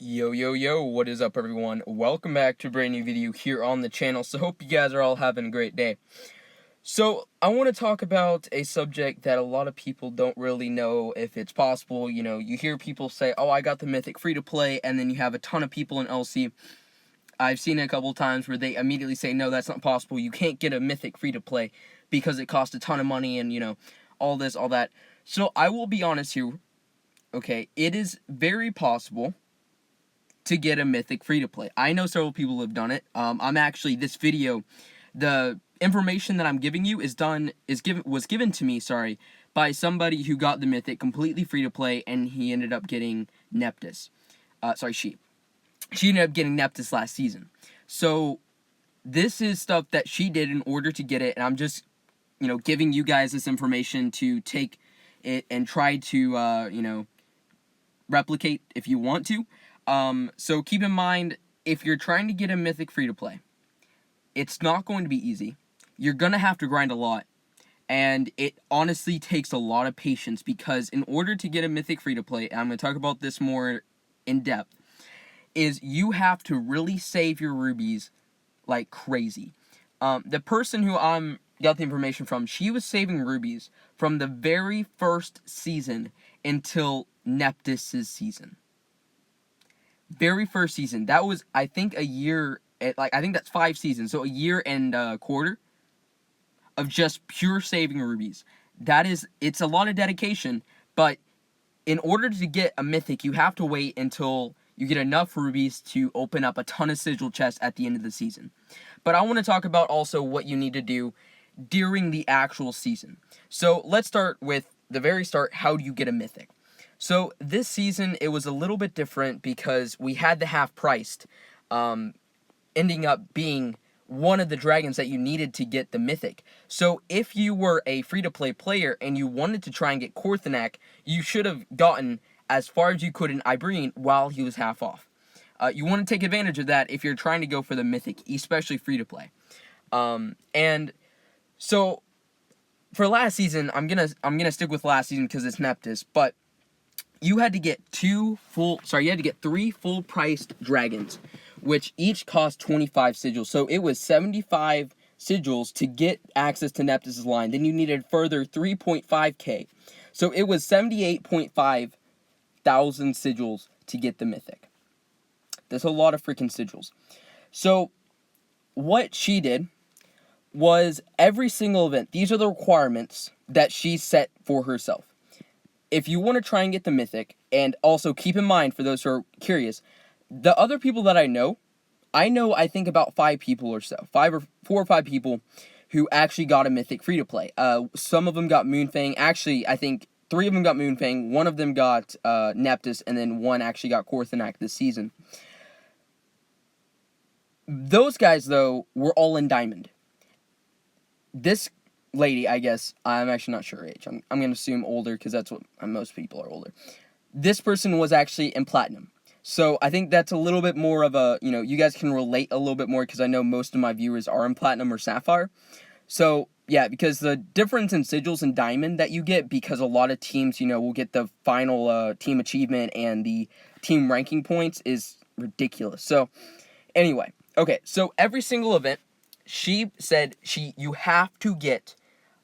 Yo, what is up everyone? Welcome back to a brand new video here on the channel. So hope you guys are all having a great day. So I want to talk about a subject that a lot of people don't really know if it's possible. You know, you hear people say, oh, I got the Mythic free to play, and then you have a ton of people in LC. I've seen it a couple times where they immediately say, no, that's not possible. You can't get a Mythic free to play because it costs a ton of money and, you know, all this, all that. So I will be honest here, okay? It is very possible to get a Mythic free-to-play. I know several people have done it. I'm actually, this video, the information that I'm giving you was given to me, by somebody who got the Mythic completely free-to-play, and he ended up getting Neptus. She ended up getting Neptus last season. So, this is stuff that she did in order to get it, and I'm just, you know, giving you guys this information to take it and try to, you know, replicate if you want to. So keep in mind, if you're trying to get a Mythic free-to-play, it's not going to be easy. You're going to have to grind a lot, and it honestly takes a lot of patience, because in order to get a Mythic free-to-play, and I'm going to talk about this more in depth, is you have to really save your rubies like crazy. The person who I got the information from, she was saving rubies from the very first season until Neptus's season. Very first season. That was, I think, a year, I think that's 5 seasons, so a year and a quarter of just pure saving rubies. It's a lot of dedication, but in order to get a Mythic, you have to wait until you get enough rubies to open up a ton of sigil chests at the end of the season. But I want to talk about also what you need to do during the actual season. So let's start with the very start. How do you get a Mythic? So this season, it was a little bit different because we had the half-priced, ending up being one of the dragons that you needed to get the Mythic. So if you were a free-to-play player and you wanted to try and get Korthanak, you should have gotten as far as you could in Iberian while he was half off. You want to take advantage of that if you're trying to go for the Mythic, especially free-to-play. And so for last season, I'm gonna stick with last season because it's Neptus, but you had to get 3 full-priced dragons, which each cost 25 sigils. So it was 75 sigils to get access to Neptus's line. Then you needed further 3.5k. So it was 78.5 thousand sigils to get the Mythic. That's a lot of freaking sigils. So what she did was every single event, these are the requirements that she set for herself. If you want to try and get the Mythic, and also keep in mind, for those who are curious, the other people that I know I think about 5 people or so, 4 or 5 people who actually got a Mythic free-to-play. Some of them got Moonfang. Actually, I think 3 of them got Moonfang, 1 of them got Neptus, and then 1 actually got Korthanak this season. Those guys, though, were all in Diamond. This lady, I guess, I'm actually not sure her age. I'm going to assume older, because that's what most people are older. This person was actually in Platinum. So I think that's a little bit more of a, you know, you guys can relate a little bit more, because I know most of my viewers are in Platinum or Sapphire. So, yeah, because the difference in sigils and Diamond that you get, because a lot of teams, you know, will get the final team achievement and the team ranking points, is ridiculous. So, anyway, okay, so every single event, she said you have to get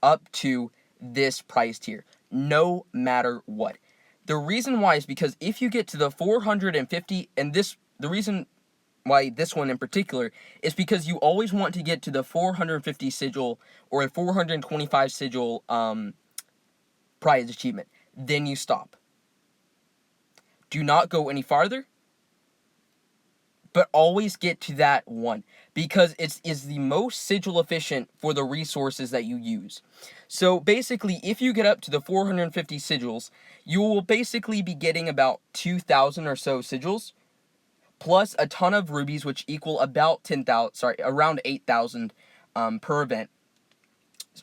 up to this price tier, no matter what. The reason why is because if you get to the 450, and the reason why this one in particular is because you always want to get to the 450 sigil or a 425 sigil prize achievement. Then you stop. Do not go any farther, but always get to that one, because it is the most sigil efficient for the resources that you use. So basically, if you get up to the 450 sigils, you will basically be getting about 2,000 or so sigils, plus a ton of rubies, which equal about around 8,000 per event,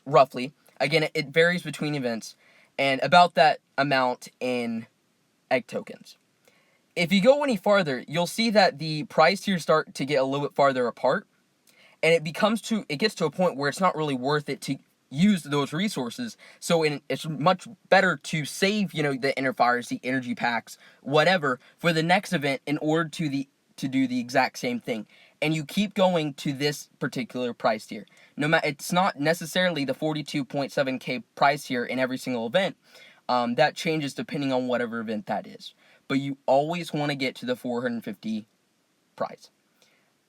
roughly. Again, it varies between events, and about that amount in egg tokens. If you go any farther, you'll see that the price tiers start to get a little bit farther apart, and it gets to a point where it's not really worth it to use those resources. So it's much better to save, the inner fires, the energy packs, whatever, for the next event in order to do the exact same thing. And you keep going to this particular price tier. It's not necessarily the 42.7k price tier in every single event. That changes depending on whatever event that is. But you always want to get to the 450 prize.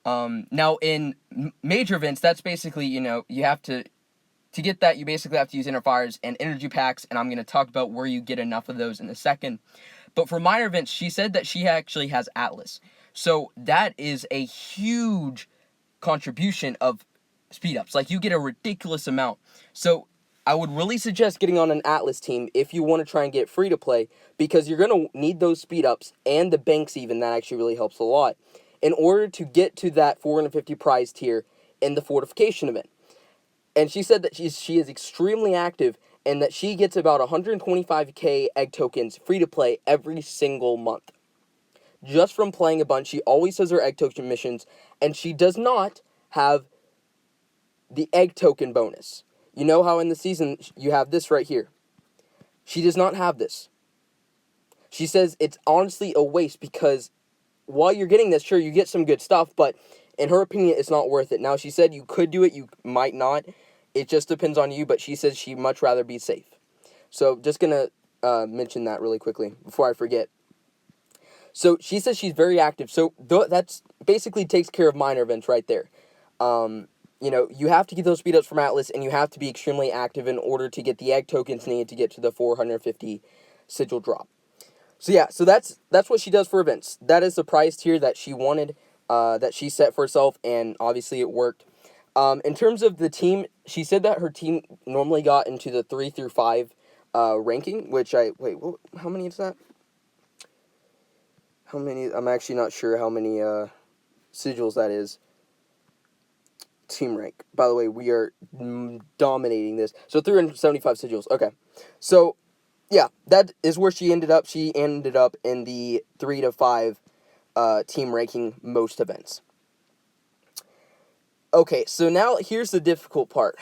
Now in major events, that's basically, you have to get that, you basically have to use inner fires and energy packs, and I'm going to talk about where you get enough of those in a second. But for minor events, she said that she actually has Atlas. So that is a huge contribution of speed ups. Like, you get a ridiculous amount. So I would really suggest getting on an Atlas team if you want to try and get free to play, because you're going to need those speed ups and the banks even. That actually really helps a lot in order to get to that 450 prize tier in the fortification event. And she said that she is extremely active and that she gets about 125k egg tokens free to play every single month. Just from playing a bunch. She always does her egg token missions, and she does not have the egg token bonus. You know how in the season you have this right here? She does not have this. She says it's honestly a waste because while you're getting this, sure, you get some good stuff, but in her opinion, it's not worth it. Now, she said you could do it, you might not. It just depends on you, but she says she'd much rather be safe. So, just going to mention that really quickly before I forget. So, she says she's very active. So, that's basically takes care of minor events right there. You have to get those speed ups from Atlas, and you have to be extremely active in order to get the egg tokens needed to get to the 450 sigil drop. So yeah, so that's what she does for events. That is the prize tier that she wanted, that she set for herself, and obviously it worked. In terms of the team, she said that her team normally got into the 3 through 5 ranking, which how many is that? How many? I'm actually not sure how many sigils that is. Team rank. By the way, we are dominating this. So 375 sigils. Okay. So yeah, that is where she ended up. She ended up in the 3 to 5 team ranking most events. Okay, so now here's the difficult part.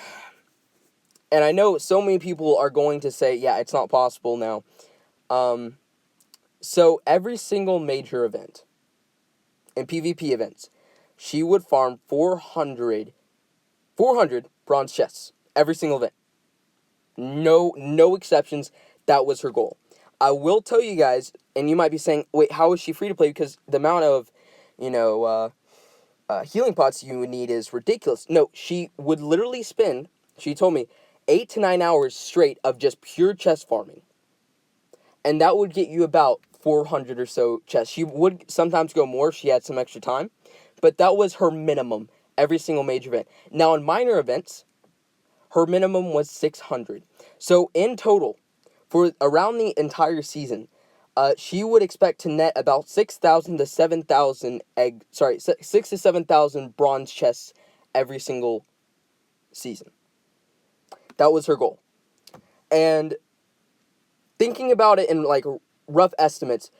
And I know so many people are going to say, yeah, it's not possible now. So every single major event in PvP events, she would farm 400 bronze chests every single event. No exceptions. That was her goal. I will tell you guys, and you might be saying, wait, how is she free to play? Because the amount of, healing pots you would need is ridiculous. No, she would literally spend, she told me, 8 to 9 hours straight of just pure chest farming. And that would get you about 400 or so chests. She would sometimes go more if she had some extra time. But that was her minimum every single major event. Now, in minor events, her minimum was 600. So, in total, for around the entire season, she would expect to net about 6,000 to 7,000 6 to 7,000 bronze chests every single season. That was her goal. And thinking about it in like rough estimates,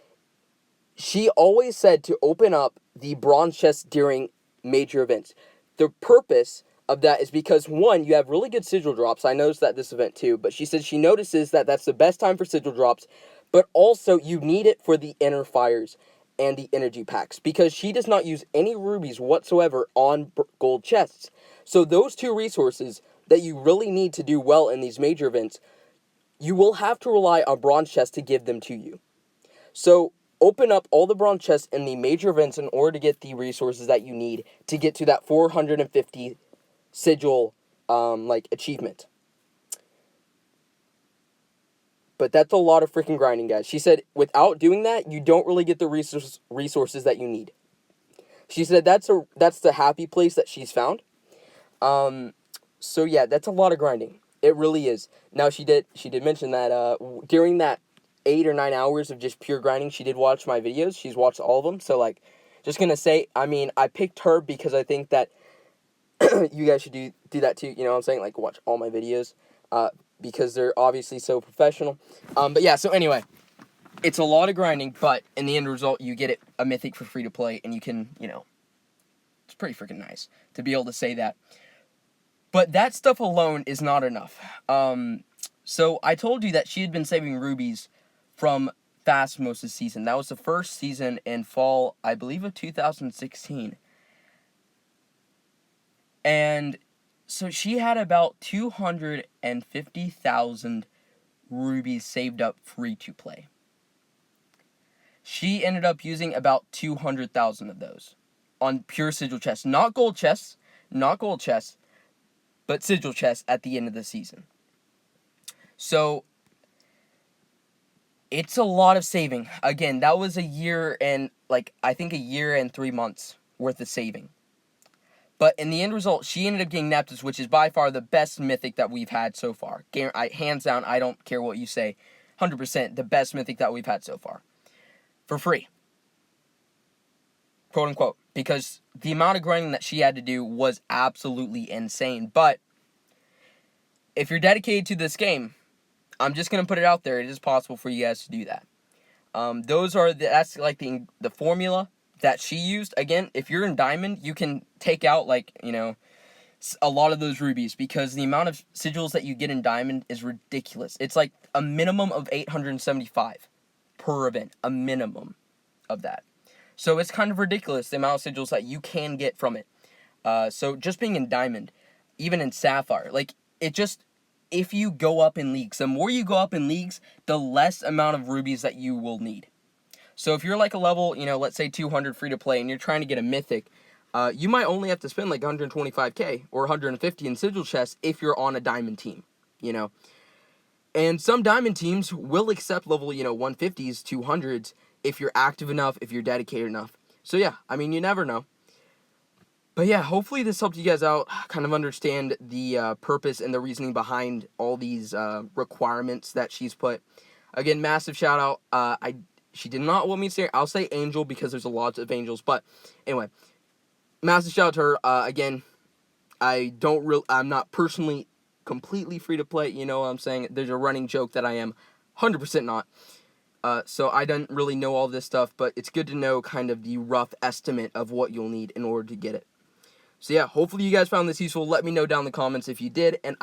she always said to open up the bronze chests during major events. The purpose of that is because, one, you have really good sigil drops. I noticed that this event too, but she said she notices that that's the best time for sigil drops, but also you need it for the inner fires and the energy packs, because she does not use any rubies whatsoever on gold chests. So those two resources that you really need to do well in these major events, you will have to rely on bronze chests to give them to you. So open up all the bronze chests in the major events in order to get the resources that you need to get to that 450 sigil achievement. But that's a lot of freaking grinding, guys. She said without doing that, you don't really get the resources that you need. She said that's the happy place that she's found. So yeah, that's a lot of grinding. It really is. Now she did mention that during that 8 or 9 hours of just pure grinding, she did watch my videos. She's watched all of them. So just gonna say, I picked her because I think that you guys should do that too. You know what I'm saying? Watch all my videos because they're obviously so professional. But yeah, so anyway, it's a lot of grinding, but in the end result, you get a mythic for free to play, and you can, it's pretty freaking nice to be able to say that. But that stuff alone is not enough. So I told you that she had been saving rubies from fast most of the season. That was the first season in fall, I believe, of 2016. And so she had about 250,000 rubies saved up free to play. She ended up using about 200,000 of those on pure sigil chests. Not gold chests, but sigil chests at the end of the season. So it's a lot of saving. Again, that was a year and, I think a year and 3 months worth of saving. But in the end result, she ended up getting Neptus, which is by far the best mythic that we've had so far. Hands down, I don't care what you say. 100% the best mythic that we've had so far. For free. Quote unquote. Because the amount of grinding that she had to do was absolutely insane. But if you're dedicated to this game, I'm just going to put it out there. It is possible for you guys to do that. That's like the formula that she used. Again, if you're in Diamond, you can take out, a lot of those rubies, because the amount of sigils that you get in Diamond is ridiculous. It's like a minimum of 875 per event. A minimum of that. So it's kind of ridiculous, the amount of sigils that you can get from it. So just being in Diamond, even in Sapphire, if you go up in leagues, the more you go up in leagues, the less amount of rubies that you will need. So if you're like a level, let's say 200 free to play, and you're trying to get a mythic, you might only have to spend like 125k or 150 in sigil chests if you're on a Diamond team, And some Diamond teams will accept level, 150s, 200s, if you're active enough, if you're dedicated enough. So yeah, you never know. But yeah, hopefully this helped you guys out, kind of understand the purpose and the reasoning behind all these requirements that she's put. Again, massive shout out. She did not want me to say, I'll say Angel because there's a lot of Angels. But anyway, massive shout out to her. Again, I'm not personally completely free to play. You know what I'm saying? There's a running joke that I am 100% not. So I don't really know all this stuff, but it's good to know kind of the rough estimate of what you'll need in order to get it. So yeah, hopefully you guys found this useful. Let me know down in the comments if you did, and